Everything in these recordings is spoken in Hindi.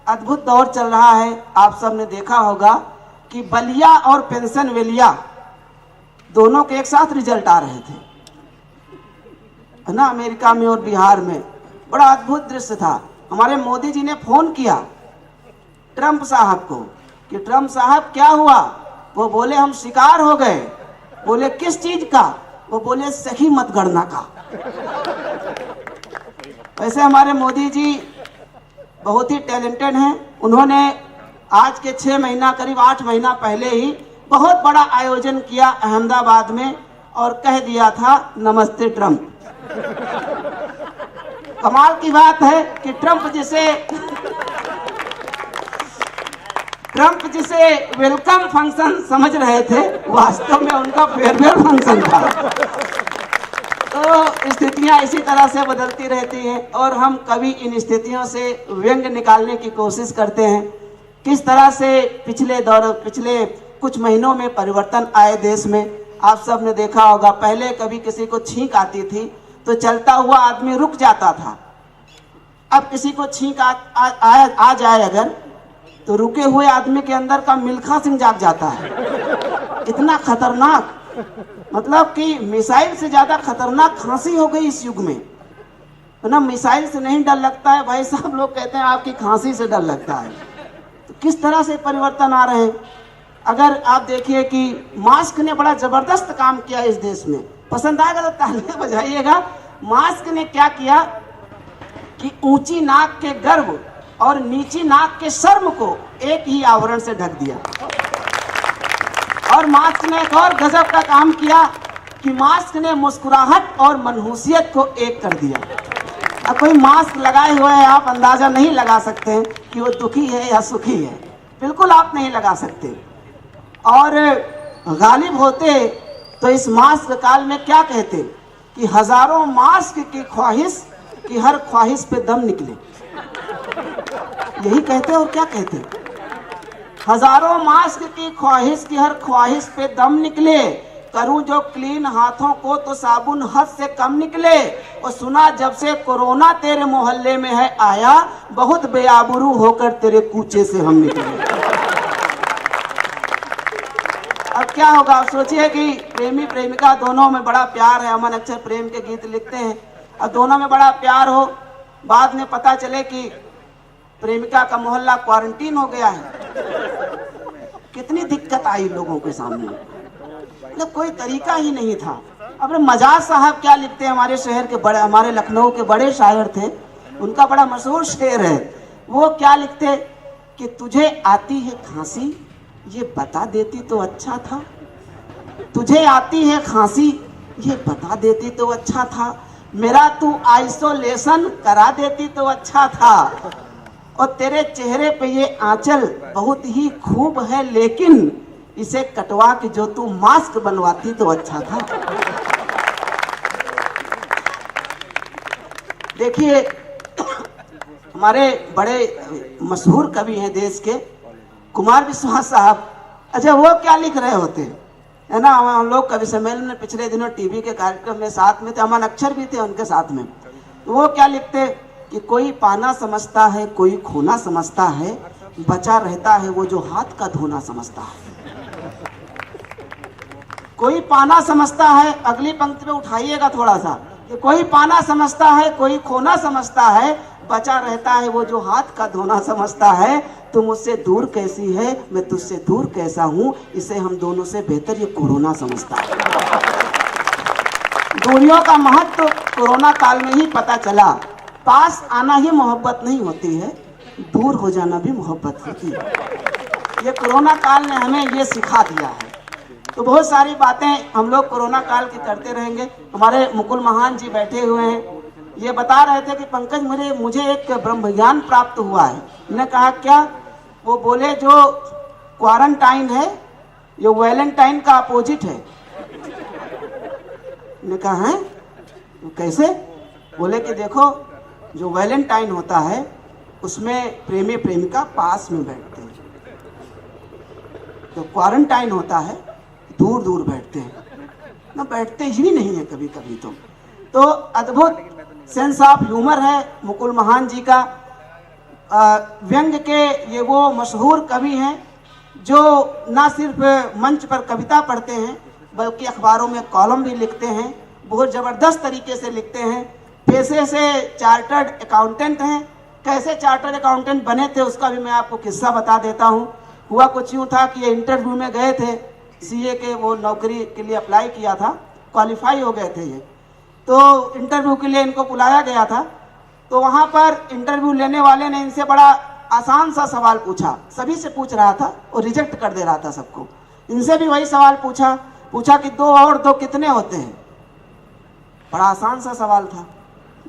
अद्भुत दौर चल रहा है। आप सब ने देखा होगा कि बलिया और पेंशनवेलिया दोनों के एक साथ रिजल्ट आ रहे थे, है ना, अमेरिका में और बिहार में। बड़ा अद्भुत दृश्य था। हमारे मोदी जी ने फोन किया ट्रंप साहब को कि ट्रंप साहब क्या हुआ। वो बोले हम शिकार हो गए। बोले किस चीज का? वो बोले सही मतगणना का। वैसे हमारे मोदी जी बहुत ही टैलेंटेड हैं। उन्होंने आज के 6 महीना करीब 8 महीना पहले ही बहुत बड़ा आयोजन किया अहमदाबाद में और कह दिया था नमस्ते ट्रंप। कमाल की बात है कि ट्रंप जिसे वेलकम फंक्शन समझ रहे थे, वास्तव में उनका फेयरवेल फंक्शन था। तो स्थितियां इसी तरह से बदलती रहती हैं और हम कभी इन स्थितियों से व्यंग निकालने की कोशिश करते हैं। किस तरह से पिछले कुछ महीनों में परिवर्तन आए देश में। आप सब ने देखा होगा, पहले कभी किसी को छींक आती थी तो चलता हुआ आदमी रुक जाता था। अब किसी को छींक आ जाए अगर, तो रुके हुए आदमी के अंदर का मिल्खा सिंह जाग जाता है। इतना खतरनाक, मतलब कि मिसाइल से ज्यादा खतरनाक खांसी हो गई इस युग में, है ना। मिसाइल से नहीं डर लगता है भाई साहब, लोग कहते हैं आपकी खांसी से डर लगता है। तो किस तरह से परिवर्तन आ रहे हैं। अगर आप देखिए कि मास्क ने बड़ा जबरदस्त काम किया इस देश में। पसंद आएगा तो तालियां बजाइएगा। मास्क ने क्या किया कि ऊंची नाक के गर्व और नीची नाक के शर्म को एक ही आवरण से ढक दिया। और मास्क ने एक और गजब का काम किया कि मास्क ने मुस्कुराहट और मनहूसियत को एक कर दिया। अब कोई मास्क लगाए हुए है, आप अंदाजा नहीं लगा सकते कि वो दुखी है या सुखी है। बिल्कुल आप नहीं लगा सकते। और गालिब होते तो इस मास्क काल में क्या कहते कि हजारों मास्क की ख्वाहिश कि हर ख्वाहिश पे दम निकले। यही कहते और क्या कहते, हजारों मास्क की ख्वाहिश की हर ख्वाहिश पे दम निकले। करूं जो क्लीन हाथों को तो साबुन हद से कम निकले। और सुना जब से कोरोना तेरे मोहल्ले में है आया, बहुत बेआबरू होकर तेरे कूचे से हम निकले। अब क्या होगा, आप सोचिए कि प्रेमी प्रेमिका दोनों में बड़ा प्यार है। अमन अक्षर प्रेम के गीत लिखते हैं। अब दोनों में बड़ा प्यार हो, बाद में पता चले कि प्रेमिका का मोहल्ला क्वारंटीन हो गया है। कितनी दिक्कत आई लोगों के सामने, मतलब कोई तरीका ही नहीं था। अब मजाज साहब क्या लिखते हैं, हमारे शहर के बड़े, हमारे लखनऊ के बड़े शायर थे, उनका बड़ा मशहूर शेर है। वो क्या लिखते कि तुझे आती है खांसी, ये बता देती तो अच्छा था। तुझे आती है खांसी, ये बता देती तो अच्छा था। मेरा तू आइसोलेशन करा देती तो अच्छा था। और तेरे चेहरे पे ये आंचल बहुत ही खूब है, लेकिन इसे कटवा के जो तू मास्क बनवाती तो अच्छा था। देखिए, हमारे बड़े मशहूर कवि हैं देश के, कुमार विश्वास साहब। अच्छा, वो क्या लिख रहे होते है ना। हम लोग कवि सम्मेलन में पिछले दिनों टीवी के कार्यक्रम में साथ में थे, अमन अक्षर भी थे उनके साथ में। तो वो क्या लिखते कि कोई पाना समझता है, कोई खोना समझता है, बचा रहता है वो जो हाथ का धोना समझता है। कोई पाना समझता है, अगली पंक्ति पे उठाइएगा थोड़ा सा, कि कोई पाना समझता है, कोई खोना समझता है, बचा रहता है वो जो हाथ का धोना समझता है। तू मुझसे दूर कैसी है, मैं तुझसे दूर कैसा हूं, इसे हम दोनों से बेहतर ये कोरोना समझता है। दूरियों का महत्व कोरोना काल में ही पता चला। पास आना ही मोहब्बत नहीं होती है, दूर हो जाना भी मोहब्बत होती है। ये कोरोना काल ने हमें ये सिखा दिया है। तो बहुत सारी बातें हम लोग कोरोना काल की करते रहेंगे। हमारे मुकुल महान जी बैठे हुए हैं, ये बता रहे थे कि पंकज मुझे एक ब्रह्म ज्ञान प्राप्त हुआ है। मैंने कहा क्या? वो बोले जो क्वारंटाइन है ये वैलेंटाइन का अपोजिट है। मैंने कहा है कैसे? बोले कि देखो, जो वैलेंटाइन होता है उसमें प्रेमी प्रेमिका पास में बैठते हैं, तो क्वारंटाइन होता है दूर दूर बैठते हैं, ना बैठते ही नहीं है कभी कभी। तो अद्भुत सेंस ऑफ ह्यूमर है मुकुल महान जी का। व्यंग के ये वो मशहूर कवि हैं जो ना सिर्फ मंच पर कविता पढ़ते हैं बल्कि अखबारों में कॉलम भी लिखते हैं, बहुत ज़बरदस्त तरीके से लिखते हैं। पेशे से चार्टर्ड अकाउंटेंट हैं। कैसे चार्टर्ड अकाउंटेंट बने थे उसका भी मैं आपको किस्सा बता देता हूँ। हुआ कुछ यूँ था कि ये इंटरव्यू में गए थे, सीए के वो नौकरी के लिए अप्लाई किया था, क्वालिफाई हो गए थे ये, तो इंटरव्यू के लिए इनको बुलाया गया था। तो वहाँ पर इंटरव्यू लेने वाले ने इनसे बड़ा आसान सा सवाल पूछा, सभी से पूछ रहा था और रिजेक्ट कर दे रहा था सबको। इनसे भी वही सवाल पूछा कि 2 और 2 कितने होते हैं। बड़ा आसान सा सवाल था,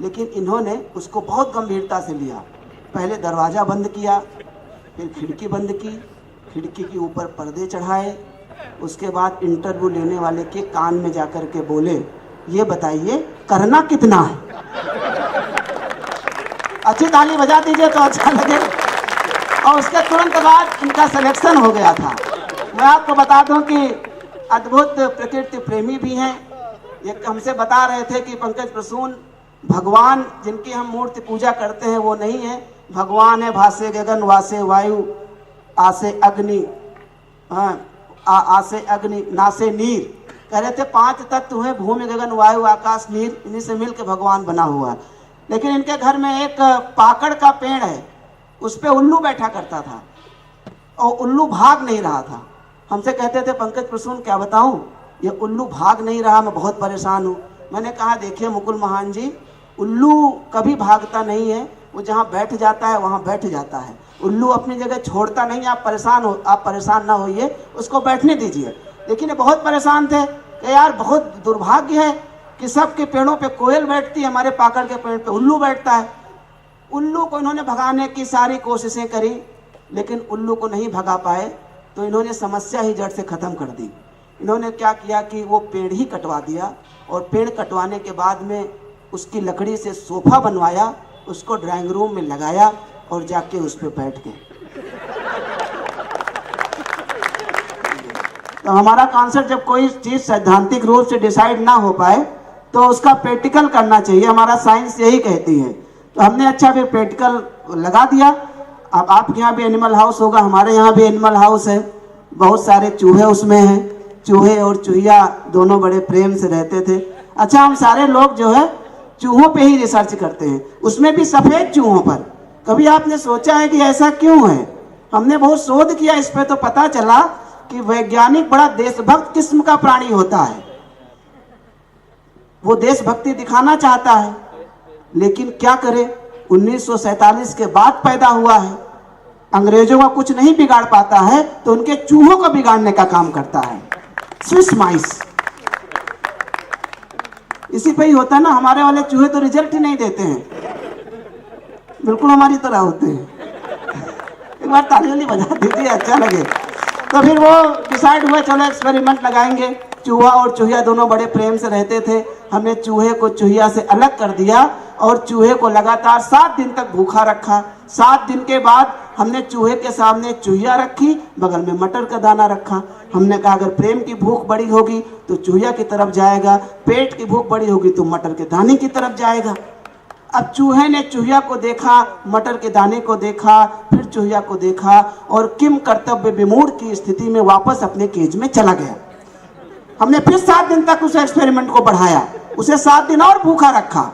लेकिन इन्होंने उसको बहुत गंभीरता से लिया। पहले दरवाज़ा बंद किया, फिर खिड़की बंद की, खिड़की के ऊपर पर्दे चढ़ाए, उसके बाद इंटरव्यू लेने वाले के कान में जाकर के बोले, ये बताइए करना कितना है। अच्छी ताली बजा दीजिए तो अच्छा लगे। और उसके तुरंत बाद इनका सिलेक्शन हो गया था। मैं आपको बता दूं कि अद्भुत प्रकृति प्रेमी भी हैं। ये हमसे बता रहे थे कि पंकज प्रसून भगवान जिनकी हम मूर्ति पूजा करते हैं वो नहीं है, भगवान है भासे गगन वासे वायु आसे अग्नि, आसे अग्नि नासे नीर। कह रहे थे 5 तत्व हैं, भूमि गगन वायु आकाश नीर, इन्हीं से मिलकर भगवान बना हुआ है। लेकिन इनके घर में एक पाकड़ का पेड़ है, उस पे उल्लू बैठा करता था और उल्लू भाग नहीं रहा था। हमसे कहते थे पंकज प्रसून क्या बताऊं, ये उल्लू भाग नहीं रहा, मैं बहुत परेशान हूँ। मैंने कहा देखिए मुकुल महान जी, उल्लू कभी भागता नहीं है, वो जहाँ बैठ जाता है वहाँ बैठ जाता है। उल्लू अपनी जगह छोड़ता नहीं। आप परेशान ना होइए, उसको बैठने दीजिए। लेकिन ये बहुत परेशान थे कि यार बहुत दुर्भाग्य है कि सबके पेड़ों पे कोयल बैठती है, हमारे पाकड़ के पेड़ पे उल्लू बैठता है। उल्लू को इन्होंने भगाने की सारी कोशिशें करी, लेकिन उल्लू को नहीं भगा पाए। तो इन्होंने समस्या ही जड़ से ख़त्म कर दी। इन्होंने क्या किया कि वो पेड़ ही कटवा दिया, और पेड़ कटवाने के बाद में उसकी लकड़ी से सोफा बनवाया, उसको ड्राइंग रूम में लगाया और जाके उस पर बैठ गए। तो हमारा कॉन्सेप्ट, जब कोई चीज़ सैद्धांतिक रूप से डिसाइड ना हो पाए तो उसका प्रैक्टिकल करना चाहिए, हमारा साइंस यही कहती है। तो हमने अच्छा फिर प्रैक्टिकल लगा दिया। अब आपके यहाँ भी एनिमल हाउस होगा, हमारे यहाँ भी एनिमल हाउस है, बहुत सारे चूहे उसमें हैं। चूहे और चूहिया दोनों बड़े प्रेम से रहते थे। अच्छा, हम सारे लोग जो है चूहों पे ही रिसर्च करते हैं, उसमें भी सफ़ेद चूहों पर। कभी आपने सोचा है कि ऐसा क्यों है? हमने बहुत शोध किया इस पे, तो पता चला कि वैज्ञानिक बड़ा देशभक्त किस्म का प्राणी होता है। वो देशभक्ति दिखाना चाहता है, लेकिन क्या करे, 1947 के बाद पैदा हुआ है। अंग्रेजों का कुछ नहीं बिगाड़ पाता है तो उनके चूहों को बिगाड़ने का काम करता है, स्विस माइस। इसी पे ही होता है ना, हमारे वाले चूहे तो रिजल्ट ही नहीं देते हैं, बिल्कुल हमारी तरह होते हैं। एक बार ताली बजा दीजिए, अच्छा लगे। तो फिर वो डिसाइड हुआ चलो एक्सपेरिमेंट लगाएंगे। चूहा और चूहिया दोनों बड़े प्रेम से रहते थे। हमने चूहे को चूहिया से अलग कर दिया और चूहे को लगातार 7 दिन तक भूखा रखा। 7 दिन के बाद हमने चूहे के सामने चूहिया रखी, बगल में मटर का दाना रखा। हमने कहा अगर प्रेम की भूख बड़ी होगी तो चूहिया की तरफ जाएगा, पेट की भूख बड़ी होगी तो मटर के दाने की तरफ जाएगा। अब चूहे ने चूहिया को देखा, मटर के दाने को देखा, फिर चूहिया को देखा और किम कर्तव्य विमूढ़ की स्थिति में वापस अपने केज में चला गया। हमने फिर 7 दिन तक उस एक्सपेरिमेंट को बढ़ाया, उसे 7 दिन और भूखा रखा।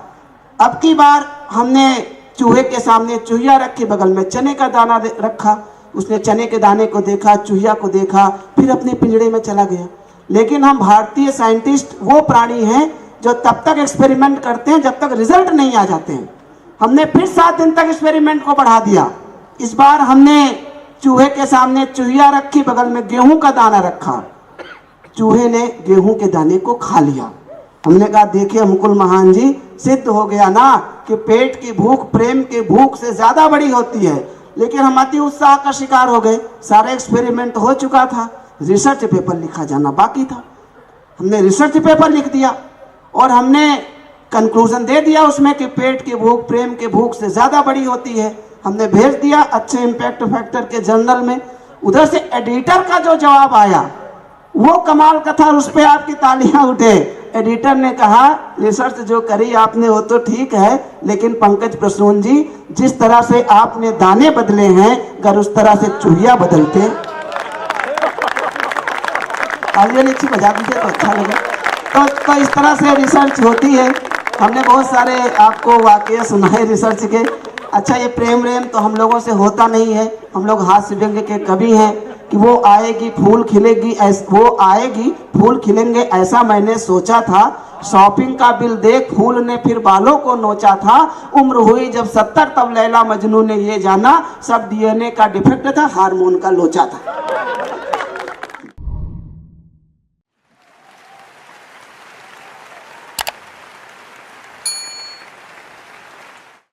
अब की बार हमने चूहे के सामने चूहिया रखी, बगल में चने का दाना रखा। उसने चने के दाने को देखा, चूहिया को देखा, फिर अपने पिंजड़े में चला गया। लेकिन हम भारतीय साइंटिस्ट वो प्राणी हैं जो तब तक एक्सपेरिमेंट करते हैं जब तक रिजल्ट नहीं आ जाते हैं। हमने फिर 7 दिन तक एक्सपेरिमेंट को बढ़ा दिया। इस बार हमने चूहे के सामने चूहिया रखी, बगल में गेहूं का दाना रखा। चूहे ने गेहूं के दाने को खा लिया। हमने कहा देखिए मुकुल महान जी, सिद्ध हो गया ना कि पेट की भूख प्रेम की भूख से ज्यादा बड़ी होती है। लेकिन हम अति उत्साह का शिकार हो गए। सारा एक्सपेरिमेंट हो चुका था, रिसर्च पेपर लिखा जाना बाकी था। हमने रिसर्च पेपर लिख दिया और हमने कंक्लूजन दे दिया उसमें कि पेट की भूख प्रेम की भूख से ज़्यादा बड़ी होती है। हमने भेज दिया अच्छे इम्पैक्ट फैक्टर के जर्नल में। उधर से एडिटर का जो जवाब आया वो कमाल का था, उस पर आपकी तालियां उठे। एडिटर ने कहा रिसर्च जो करी आपने वो तो ठीक है, लेकिन पंकज प्रसून जी जिस तरह से आपने दाने बदले हैं, अगर उस तरह से चूहिया बदलते, तालियां अच्छी बजा दीजिए तो अच्छा लगे। तो इस तरह से रिसर्च होती है। हमने बहुत सारे आपको वाकये सुनाए रिसर्च के। अच्छा, ये प्रेम व्रेम तो हम लोगों से होता नहीं है, हम लोग हास्य व्यंग्य के कवि हैं कि वो आएगी फूल खिलेगी, वो आएगी फूल खिलेंगे ऐसा मैंने सोचा था, शॉपिंग का बिल देख फूल ने फिर बालों को नोचा था, उम्र हुई जब 70 तब लैला मजनू ने ये जाना, सब डीएनए का डिफेक्ट था, हार्मोन का लोचा था।